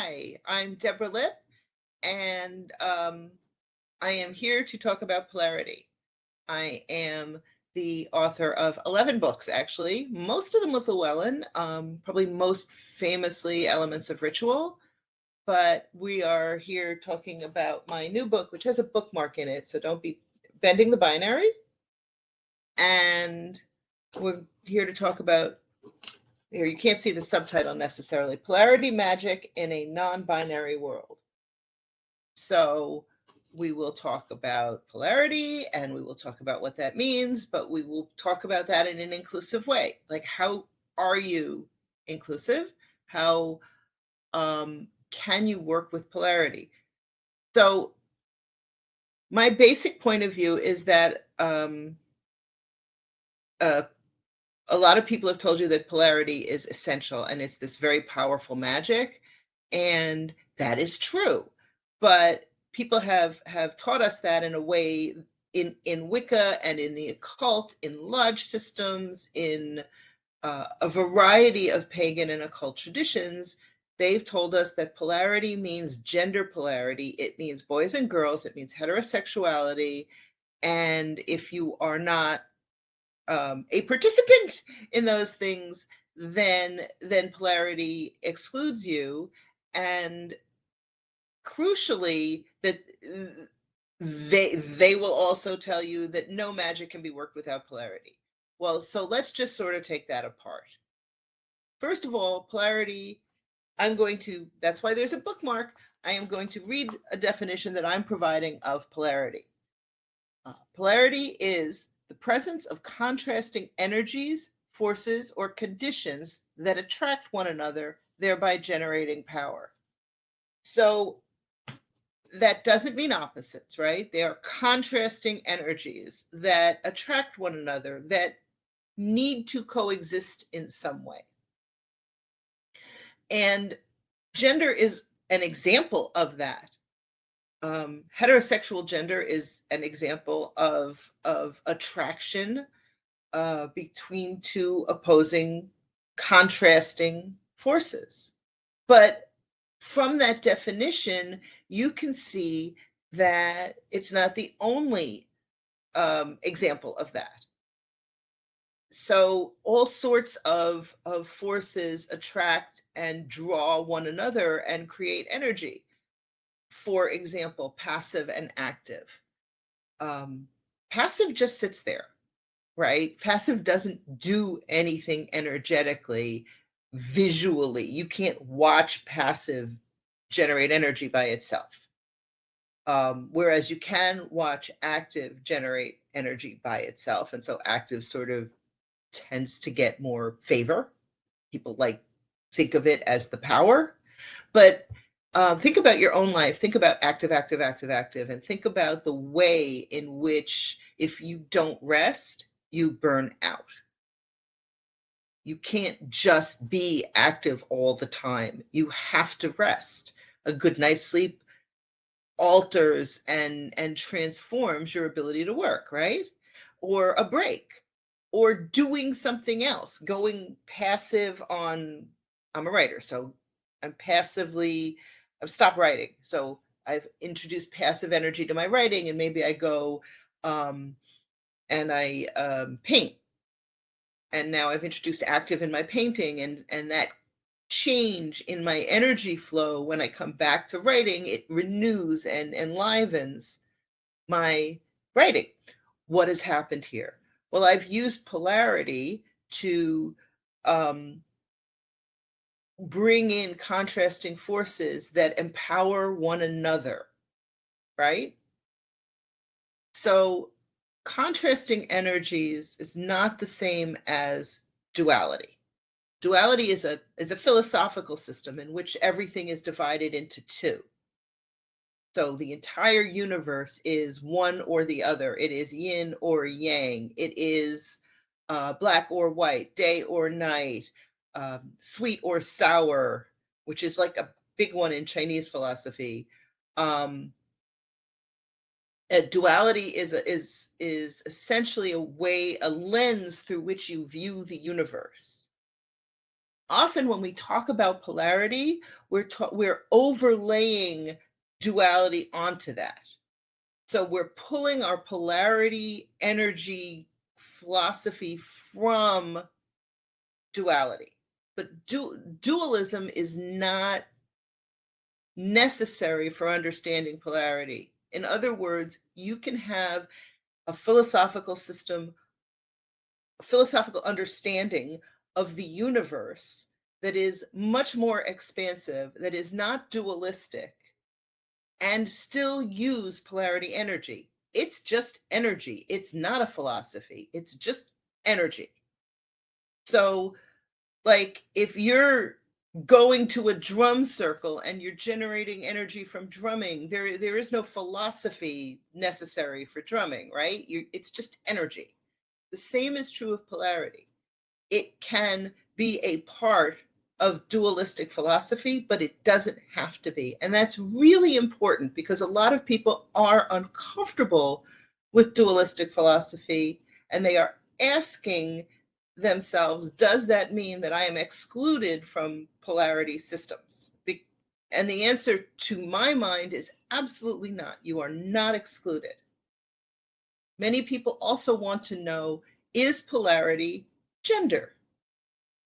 Hi, I'm Deborah Lipp, and I am here to talk about polarity. I am the author of 11 books, actually, most of them with Llewellyn, probably most famously Elements of Ritual. But we are here talking about my new book, which has a bookmark in it, so don't be bending the binary. And we're here to talk about, here you can't see the subtitle necessarily, Polarity Magic in a Non-Binary World. So we will talk about polarity and we will talk about what that means, but we will talk about that in an inclusive way. Like, how are you inclusive? How can you work with polarity? So my basic point of view is that a lot of people have told you that polarity is essential and it's this very powerful magic, and that is true. But people have taught us that in a way in Wicca and in the occult, in lodge systems, in a variety of pagan and occult traditions. They've told us that polarity means gender polarity. It means boys and girls. It means heterosexuality. And if you are not a participant in those things, then polarity excludes you. And crucially, that they will also tell you that no magic can be worked without polarity. Well, so let's just sort of take that apart. First of all, polarity, that's why there's a bookmark. I am going to read a definition that I'm providing of polarity. Polarity is the presence of contrasting energies, forces, or conditions that attract one another, thereby generating power. So that doesn't mean opposites, right? They are contrasting energies that attract one another, that need to coexist in some way. And gender is an example of that. Heterosexual gender is an example of attraction between two opposing, contrasting forces. But from that definition, you can see that it's not the only example of that. So all sorts of forces attract and draw one another and create energy. For example, passive and active. Passive just sits there, right? Passive doesn't do anything energetically, visually. You can't watch passive generate energy by itself. Whereas you can watch active generate energy by itself. And so active sort of tends to get more favor. People think of it as the power. But think about your own life. Think about active, active, active, active, and think about the way in which if you don't rest, you burn out. You can't just be active all the time. You have to rest. A good night's sleep alters and transforms your ability to work, right? Or a break, or doing something else, going passive on, I'm a writer, so I've stopped writing. So I've introduced passive energy to my writing, and maybe I go and I paint. And now I've introduced active in my painting, and that change in my energy flow, when I come back to writing, it renews and enlivens my writing. What has happened here? Well, I've used polarity to bring in contrasting forces that empower one another, right? So contrasting energies is not the same as duality. Duality is a philosophical system in which everything is divided into two. So the entire universe is one or the other. It is yin or yang. It is black or white, day or night, sweet or sour, which is like a big one in Chinese philosophy. Duality is essentially a lens through which you view the universe. often when we talk about polarity, we're overlaying duality onto that. So we're pulling our polarity energy philosophy from duality. But dualism is not necessary for understanding polarity. In other words, you can have a philosophical system, a philosophical understanding of the universe that is much more expansive, that is not dualistic, and still use polarity energy. It's just energy. It's not a philosophy. It's just energy. So, like, if you're going to a drum circle and you're generating energy from drumming, there is no philosophy necessary for drumming, right? It's just energy. The same is true of polarity. It can be a part of dualistic philosophy, but it doesn't have to be. And that's really important because a lot of people are uncomfortable with dualistic philosophy and they are asking themselves, does that mean that I am excluded from polarity systems? And the answer to my mind is absolutely not. You are not excluded. Many people also want to know, is polarity gender?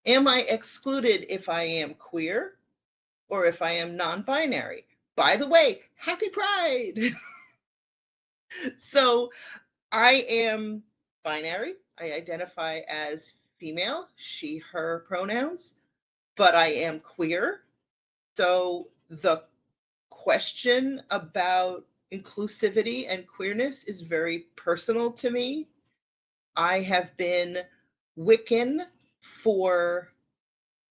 Am I excluded if I am queer or if I am non-binary? By the way, happy Pride. So I am binary. I identify as female, she, her pronouns, but I am queer. So the question about inclusivity and queerness is very personal to me. I have been Wiccan for,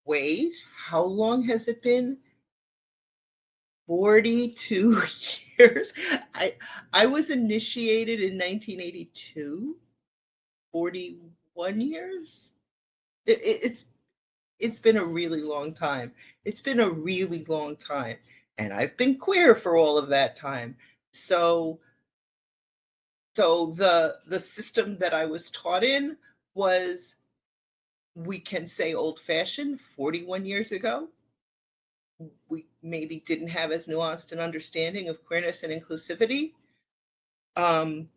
wait, how long has it been? 42 years. I was initiated in 1982. 41 years. It's been a really long time. It's been a really long time, and I've been queer for all of that time. So the system that I was taught in was, we can say, old-fashioned. 41 years ago, we maybe didn't have as nuanced an understanding of queerness and inclusivity. And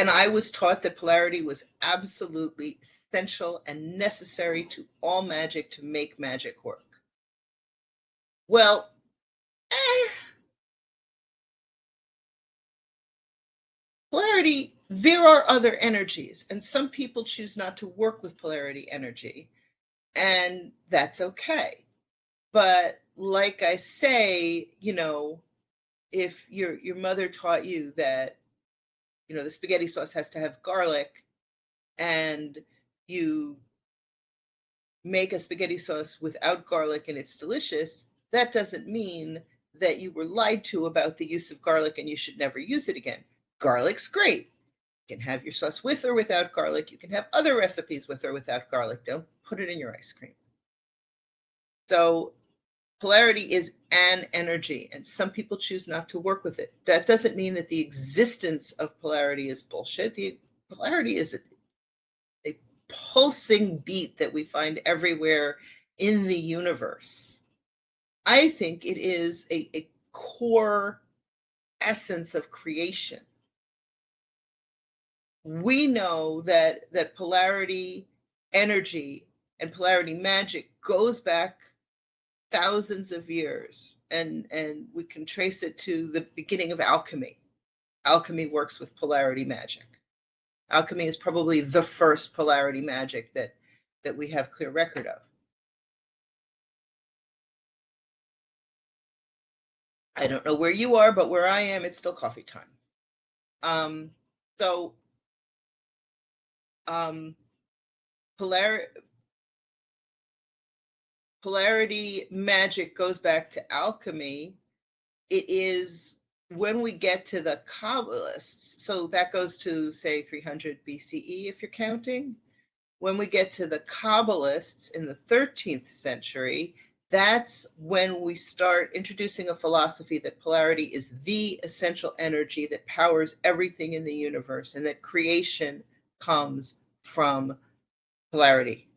I was taught that polarity was absolutely essential and necessary to all magic to make magic work. Well, polarity, there are other energies, and some people choose not to work with polarity energy, and that's okay. But like I say, if your mother taught you that, the spaghetti sauce has to have garlic, and you make a spaghetti sauce without garlic and it's delicious, that doesn't mean that you were lied to about the use of garlic and you should never use it again. Garlic's great. You can have your sauce with or without garlic. You can have other recipes with or without garlic. Don't put it in your ice cream. So polarity is an energy, and some people choose not to work with it. That doesn't mean that the existence of polarity is bullshit. The polarity is a pulsing beat that we find everywhere in the universe. I think it is a core essence of creation. We know that polarity energy and polarity magic goes back thousands of years, and we can trace it to the beginning of alchemy. Alchemy works with polarity magic. Alchemy is probably the first polarity magic that we have clear record of. I don't know where you are, but where I am, it's still coffee time. So polarity magic goes back to alchemy. It is when we get to the Kabbalists, so that goes to, say, 300 BCE, if you're counting. When we get to the Kabbalists in the 13th century, that's when we start introducing a philosophy that polarity is the essential energy that powers everything in the universe, and that creation comes from polarity,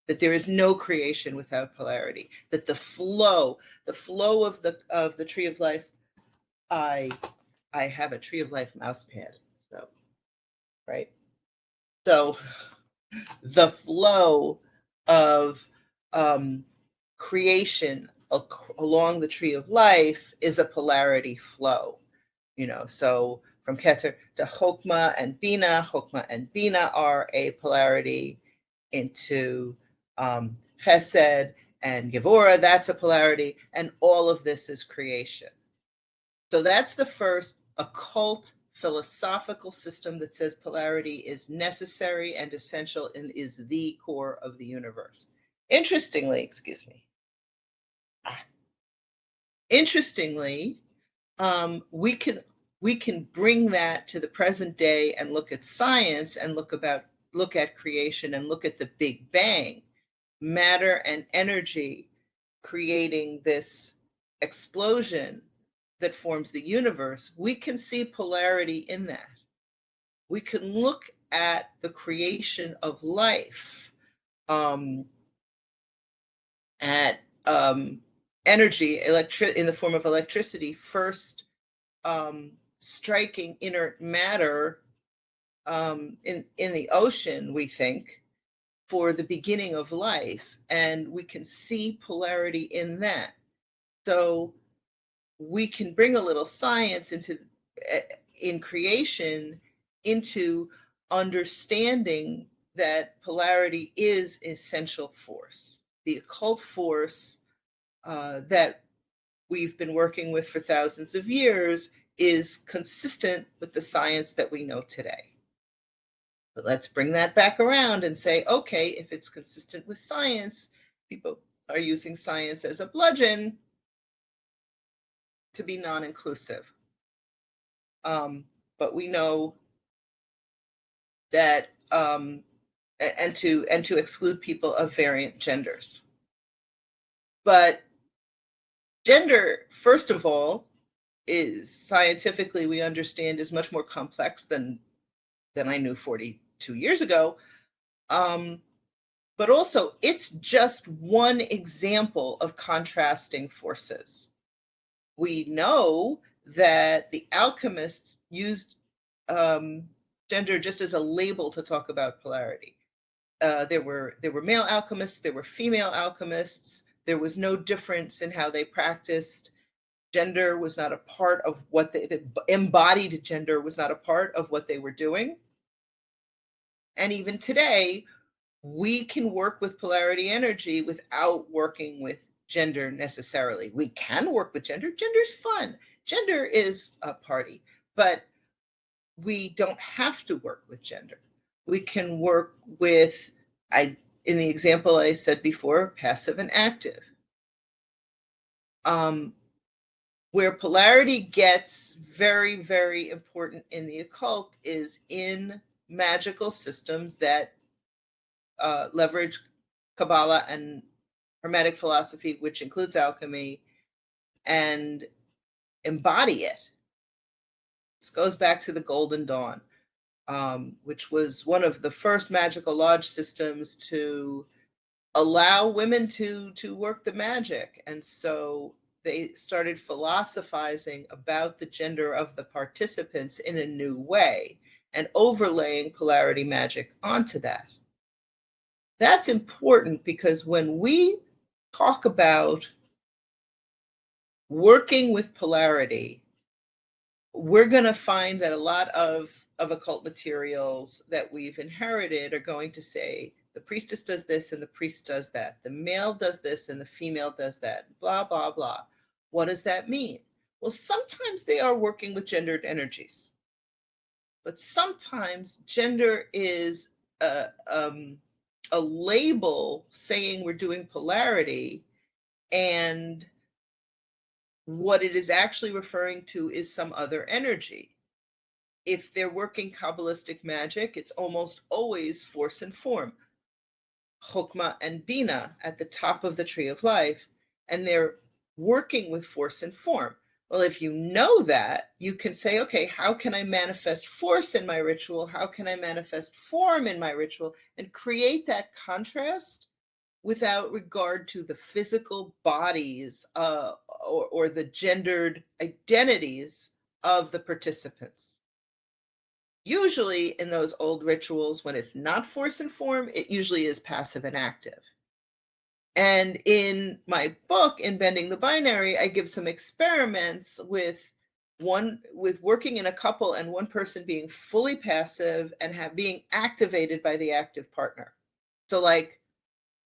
that there is no creation without polarity, that the flow of the tree of life. I have a tree of life mouse pad, so right. So the flow of creation along the tree of life is a polarity flow, so from Keter to Chokmah and Bina are a polarity, into Chesed and Gevurah, that's a polarity, and all of this is creation. So that's the first occult philosophical system that says polarity is necessary and essential and is the core of the universe. Interestingly, we can bring that to the present day and look at science and look at creation and look at the Big Bang, matter and energy creating this explosion that forms the universe. We can see polarity in that. We can look at the creation of life, at energy, in the form of electricity, first striking inert matter in the ocean, we think, for the beginning of life, and we can see polarity in that. So we can bring a little science in creation into understanding that polarity is essential force, the occult force that we've been working with for thousands of years is consistent with the science that we know today. But let's bring that back around and say, okay, if it's consistent with science, people are using science as a bludgeon to be non-inclusive. But we know that and to exclude people of variant genders. But gender, first of all, is scientifically, we understand, is much more complex than I knew 42 years ago. But also, it's just one example of contrasting forces. We know that the alchemists used gender just as a label to talk about polarity. There were male alchemists, there were female alchemists. There was no difference in how they practiced. Gender was not a part of what the embodied gender was not a part of what they were doing. And even today, we can work with polarity energy without working with gender necessarily. We can work with gender. Gender's fun. Gender is a party, but we don't have to work with gender. We can work with, in the example I said before, passive and active. Where polarity gets very, very important in the occult is in magical systems that leverage Kabbalah and Hermetic philosophy, which includes alchemy, and embody it. This goes back to the Golden Dawn, which was one of the first magical lodge systems to allow women to work the magic. And so they started philosophizing about the gender of the participants in a new way and overlaying polarity magic onto that. That's important because when we talk about working with polarity, we're going to find that a lot of occult materials that we've inherited are going to say the priestess does this and the priest does that. The male does this and the female does that. Blah, blah, blah. What does that mean? Well, sometimes they are working with gendered energies. But sometimes gender is a label saying we're doing polarity, and what it is actually referring to is some other energy. If they're working Kabbalistic magic, it's almost always force and form. Chokmah and Bina at the top of the tree of life, and they're working with force and form. Well, if you know that, you can say, okay, how can I manifest force in my ritual? How can I manifest form in my ritual? And create that contrast without regard to the physical bodies or the gendered identities of the participants. Usually in those old rituals, when it's not force and form, it usually is passive and active. And in my book, in Bending the Binary, I give some experiments with working in a couple and one person being fully passive and being activated by the active partner. So like,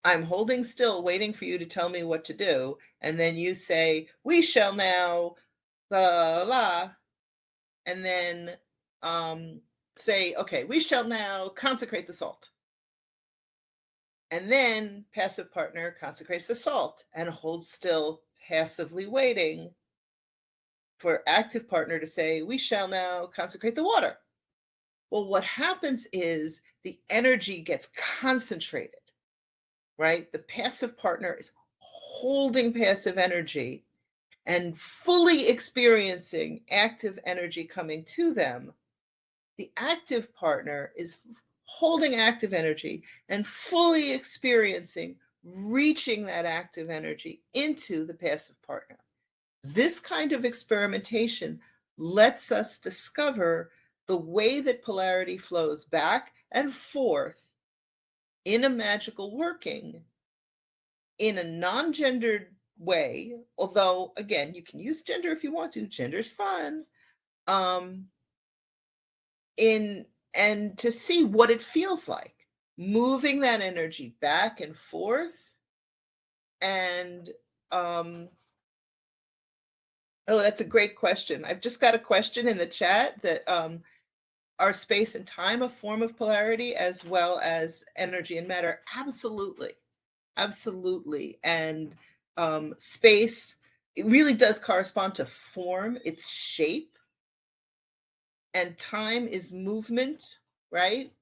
I'm holding still, waiting for you to tell me what to do. And then you say, we shall now, la, la, la, la, and then say, okay, we shall now consecrate the salt. And then passive partner consecrates the salt and holds still, passively waiting for active partner to say, we shall now consecrate the water. Well, what happens is the energy gets concentrated, right? The passive partner is holding passive energy and fully experiencing active energy coming to them. The active partner is holding active energy and fully experiencing reaching that active energy into the passive partner. This kind of experimentation lets us discover the way that polarity flows back and forth in a magical working in a non-gendered way, although again, you can use gender if you want to, gender's fun. In and to see what it feels like moving that energy back and forth. And oh, that's a great question. I've just got a question in the chat that are space and time a form of polarity as well as energy and matter? Absolutely. Absolutely. And space, it really does correspond to form, its shape. And time is movement, right?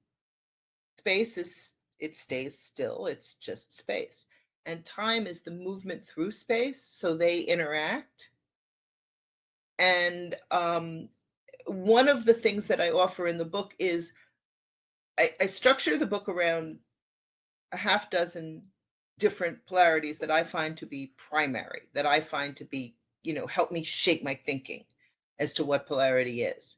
Space is, it stays still, it's just space. And time is the movement through space, so they interact. And one of the things that I offer in the book is I structure the book around a half dozen different polarities that I find to be primary, that I find to be, help me shape my thinking as to what polarity is.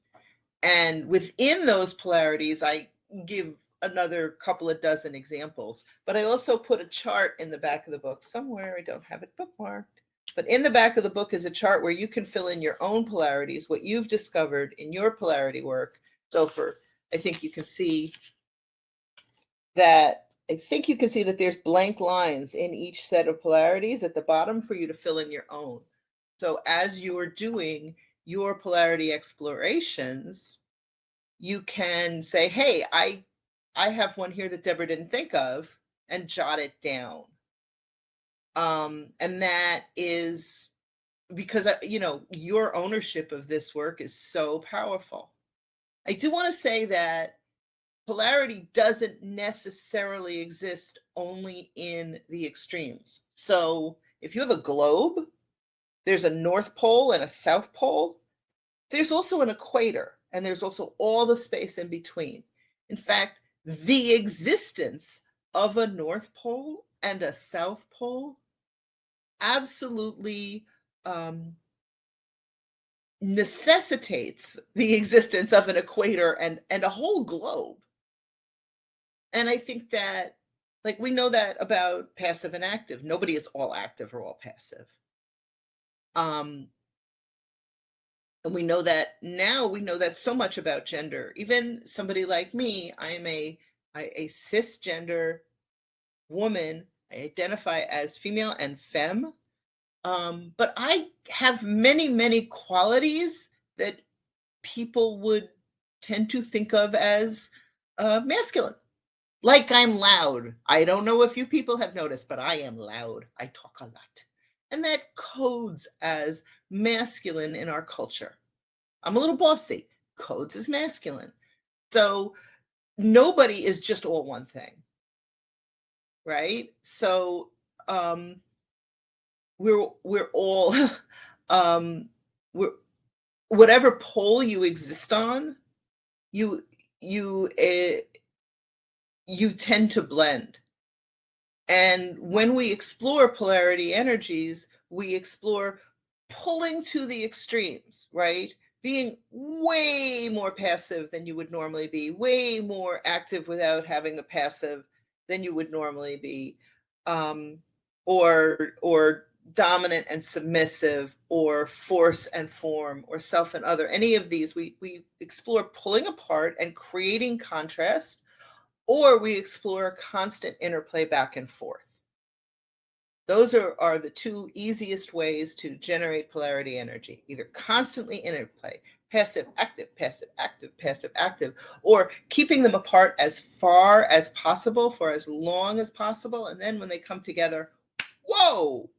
And within those polarities, I give another couple of dozen examples, but I also put a chart in the back of the book somewhere. I don't have it bookmarked, but in the back of the book is a chart where you can fill in your own polarities, what you've discovered in your polarity work. So I think you can see that there's blank lines in each set of polarities at the bottom for you to fill in your own. So as you're doing your polarity explorations, you can say, hey, I have one here that Deborah didn't think of, and jot it down. And that is because, your ownership of this work is so powerful. I do want to say that polarity doesn't necessarily exist only in the extremes. So if you have a globe, there's a North Pole and a South Pole. There's also an equator, and there's also all the space in between. In fact, the existence of a North Pole and a South Pole absolutely necessitates the existence of an equator and a whole globe. And I think that, like, we know that about passive and active. Nobody is all active or all passive. And we know that now. We know that so much about gender. Even somebody like me, I'm a cisgender woman. I identify as female and femme. But I have many, many qualities that people would tend to think of as masculine. Like I'm loud. I don't know if you people have noticed, but I am loud. I talk a lot. And that codes as masculine in our culture. I'm a little bossy. Codes as masculine. So nobody is just all one thing. Right? So we're all whatever pole you exist on, you you uh, you tend to blend. And when we explore polarity energies, we explore pulling to the extremes, right? Being way more passive than you would normally be, way more active without having a passive than you would normally be, um, or dominant and submissive, or force and form, or self and other. Any of these, we explore pulling apart and creating contrast, or we explore a constant interplay back and forth. Those are the two easiest ways to generate polarity energy, either constantly interplay, passive, active, passive, active, passive, active, or keeping them apart as far as possible for as long as possible. And then when they come together, whoa!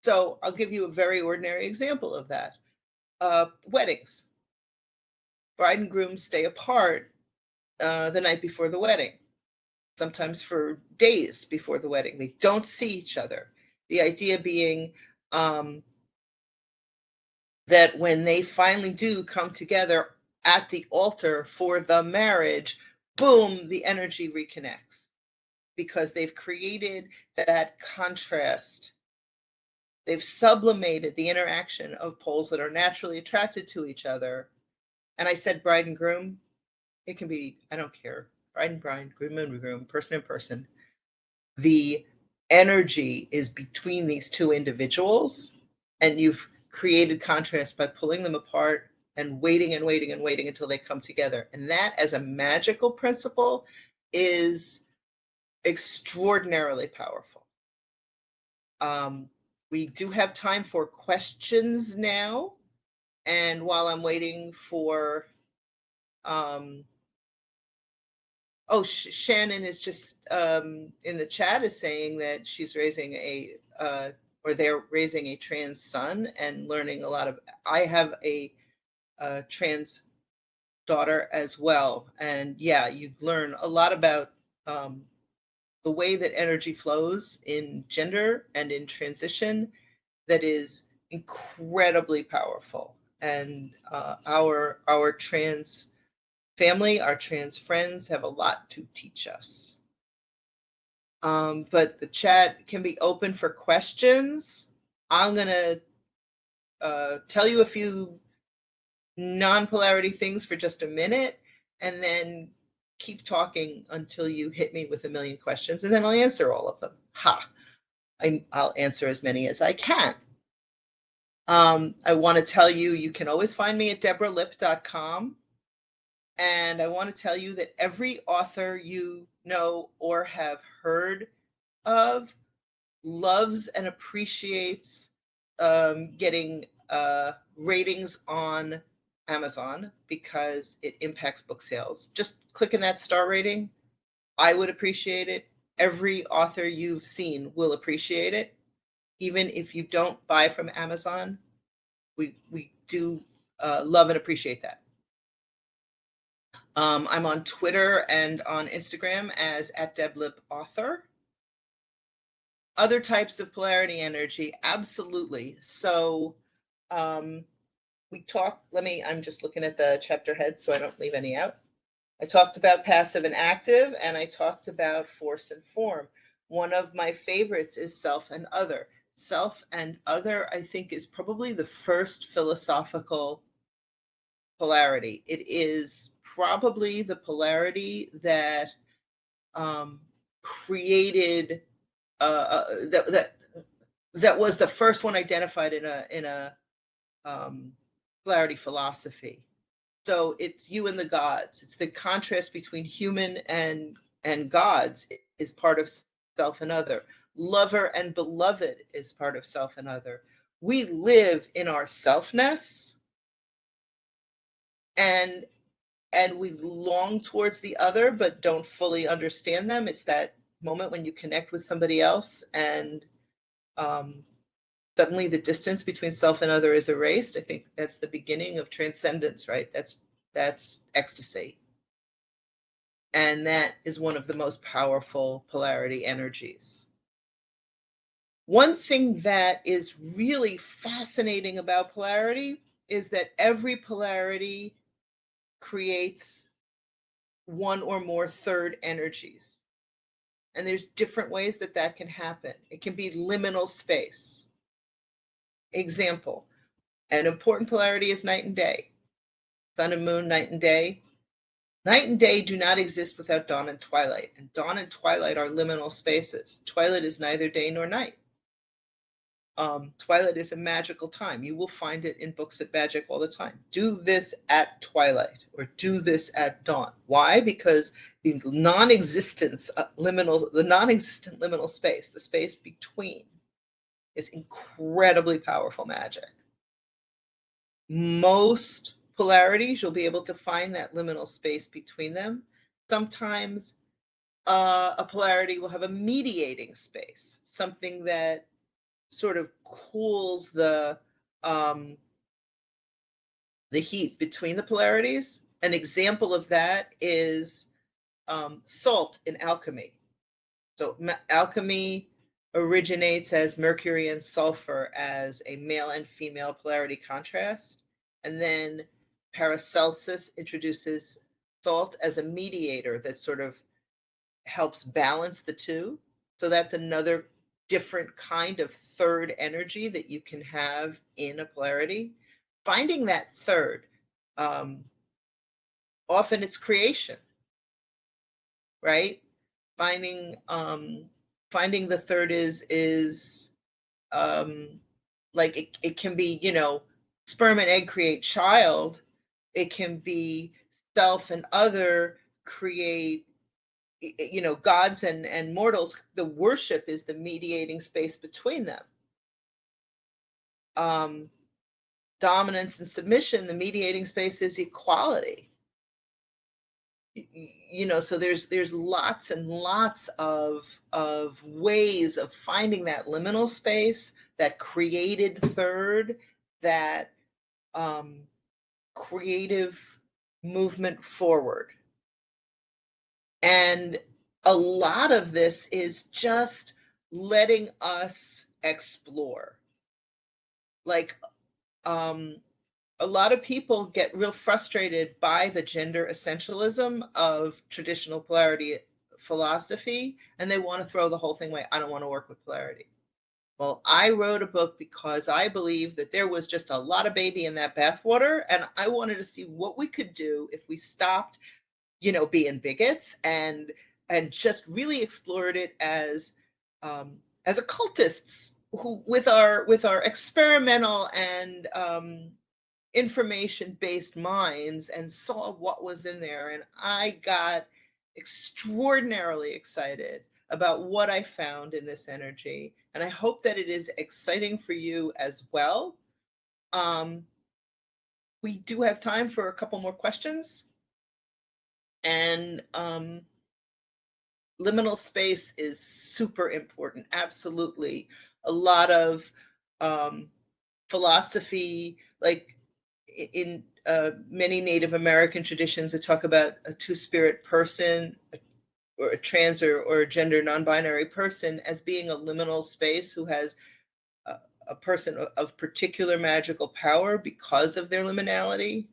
So I'll give you a very ordinary example of that. Weddings. Bride and groom stay apart the night before the wedding, sometimes for days before the wedding. They don't see each other. The idea being that when they finally do come together at the altar for the marriage, boom, the energy reconnects because they've created that contrast. They've sublimated the interaction of poles that are naturally attracted to each other. And I said bride and groom. It can be, I don't care, bride and bride, groom and groom, person and person. The energy is between these two individuals, and you've created contrast by pulling them apart and waiting and waiting and waiting until they come together. And that, as a magical principle, is extraordinarily powerful. We do have time for questions now. And while I'm waiting for Shannon is just in the chat is saying that she's raising or they're raising a trans son and learning a lot of. I have a trans daughter as well, and yeah, you learn a lot about the way that energy flows in gender and in transition. That is incredibly powerful, and our trans family, our trans friends have a lot to teach us. But the chat can be open for questions. I'm going to tell you a few non-polarity things for just a minute, and then keep talking until you hit me with a million questions, and then I'll answer all of them. I'll answer as many as I can. I want to tell you, you can always find me at DeborahLipp.com. And I want to tell you that every author you know or have heard of loves and appreciates getting ratings on Amazon because it impacts book sales. Just clicking that star rating, I would appreciate it. Every author you've seen will appreciate it. Even if you don't buy from Amazon, we do love and appreciate that. I'm on Twitter and on Instagram as @DebLippAuthor. Other types of polarity energy, absolutely. So we talked, I'm just looking at the chapter head so I don't leave any out. I talked about passive and active, and I talked about force and form. One of my favorites is self and other. Self and other, I think, is probably the first philosophical polarity. It is probably the polarity that created that was the first one identified in a polarity philosophy. So it's you and the gods. It's the contrast between human and gods is part of self and other. Lover and beloved is part of self and other. We live in our selfness, and we long towards the other but don't fully understand them. It's that moment when you connect with somebody else and suddenly the distance between self and other is erased. I think that's the beginning of transcendence, right? That's ecstasy. And that is one of the most powerful polarity energies. One thing that is really fascinating about polarity is that every polarity creates one or more third energies. And there's different ways that that can happen. It can be liminal space. Example, an important polarity is night and day. Sun and moon, night and day. Night and day do not exist without dawn and twilight. And dawn and twilight are liminal spaces. Twilight is neither day nor night. Twilight is a magical time. You will find it in books of magic all the time. Do this at twilight or do this at dawn. Why? Because the non-existent liminal space, the space between, is incredibly powerful magic. Most polarities, you'll be able to find that liminal space between them. Sometimes a polarity will have a mediating space, something that sort of cools the heat between the polarities. An example of that is salt in alchemy. So alchemy originates as mercury and sulfur as a male and female polarity contrast. And then Paracelsus introduces salt as a mediator that sort of helps balance the two. So that's another different kind of third energy that you can have in a polarity. Finding that third, often it's creation, right? Finding the third is like it can be, sperm and egg create child. It can be self and other create, gods and mortals. The worship is the mediating space between them. Dominance and submission, the mediating space is equality. So there's lots and lots of ways of finding that liminal space, that created third, that creative movement forward. And a lot of this is just letting us explore. Like, a lot of people get real frustrated by the gender essentialism of traditional polarity philosophy, and they want to throw the whole thing away. I don't want to work with polarity. Well, I wrote a book because I believe that there was just a lot of baby in that bathwater, and I wanted to see what we could do if we stopped, being bigots and just really explored it as occultists who, with our experimental and information-based minds, and saw what was in there. And I got extraordinarily excited about what I found in this energy. And I hope that it is exciting for you as well. We do have time for a couple more questions. And liminal space is super important. Absolutely. A lot of philosophy, like in many Native American traditions, that talk about a two-spirit person, or a trans or a gender non-binary person, as being a liminal space who has a person of particular magical power because of their liminality.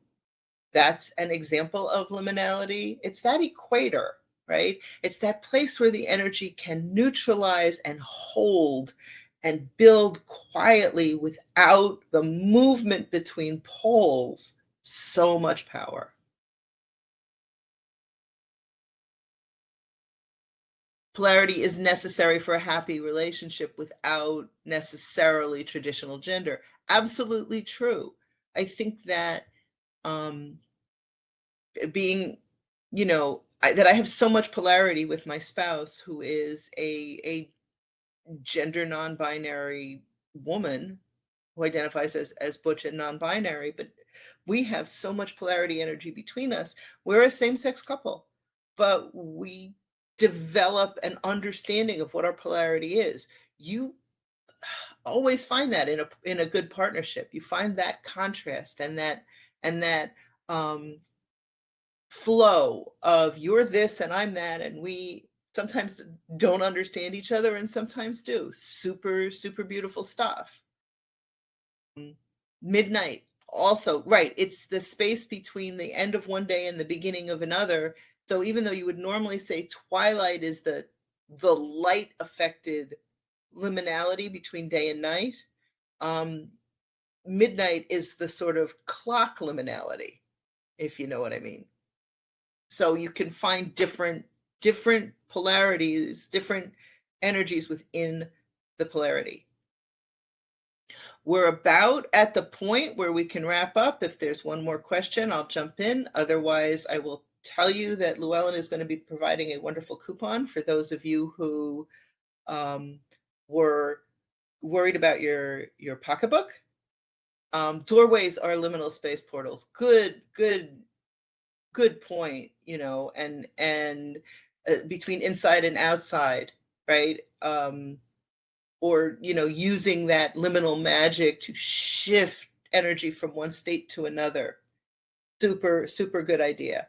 That's an example of liminality. It's that equator, right? It's that place where the energy can neutralize and hold and build quietly without the movement between poles. So much power. Polarity is necessary for a happy relationship without necessarily traditional gender. Absolutely true. I think that being, that I have so much polarity with my spouse, who is a gender non-binary woman who identifies as butch and non-binary, but we have so much polarity energy between us. We're a same-sex couple, but we develop an understanding of what our polarity is. You always find that in a good partnership. You find that contrast and that flow of you're this and I'm that, and we sometimes don't understand each other and sometimes do. Super, super beautiful stuff. Midnight Also, right, it's the space between the end of one day and the beginning of another. So even though you would normally say twilight is the light affected liminality between day and night, um, midnight is the sort of clock liminality, if you know what I mean. So you can find different polarities, different energies within the polarity. We're about at the point where we can wrap up. If there's one more question, I'll jump in. Otherwise, I will tell you that Llewellyn is going to be providing a wonderful coupon for those of you who were worried about your pocketbook. Doorways are liminal space portals. Good point, and between inside and outside, right? Or using that liminal magic to shift energy from one state to another. Super good idea.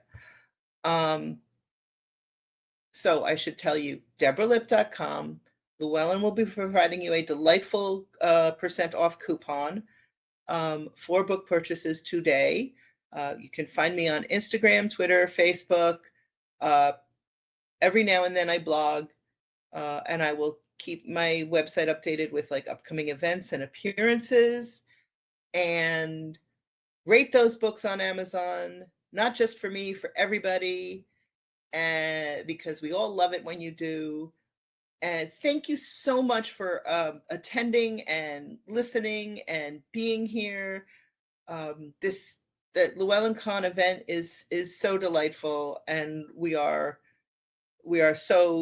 So I should tell you, DeborahLipp.com. Llewellyn will be providing you a delightful % off coupon for book purchases today. You can find me on Instagram, Twitter, Facebook. Every now and then I blog, and I will keep my website updated with like upcoming events and appearances. And rate those books on Amazon, not just for me, for everybody, and because we all love it when you do. And thank you so much for attending and listening and being here. The LlewellynCon event is so delightful, and we are so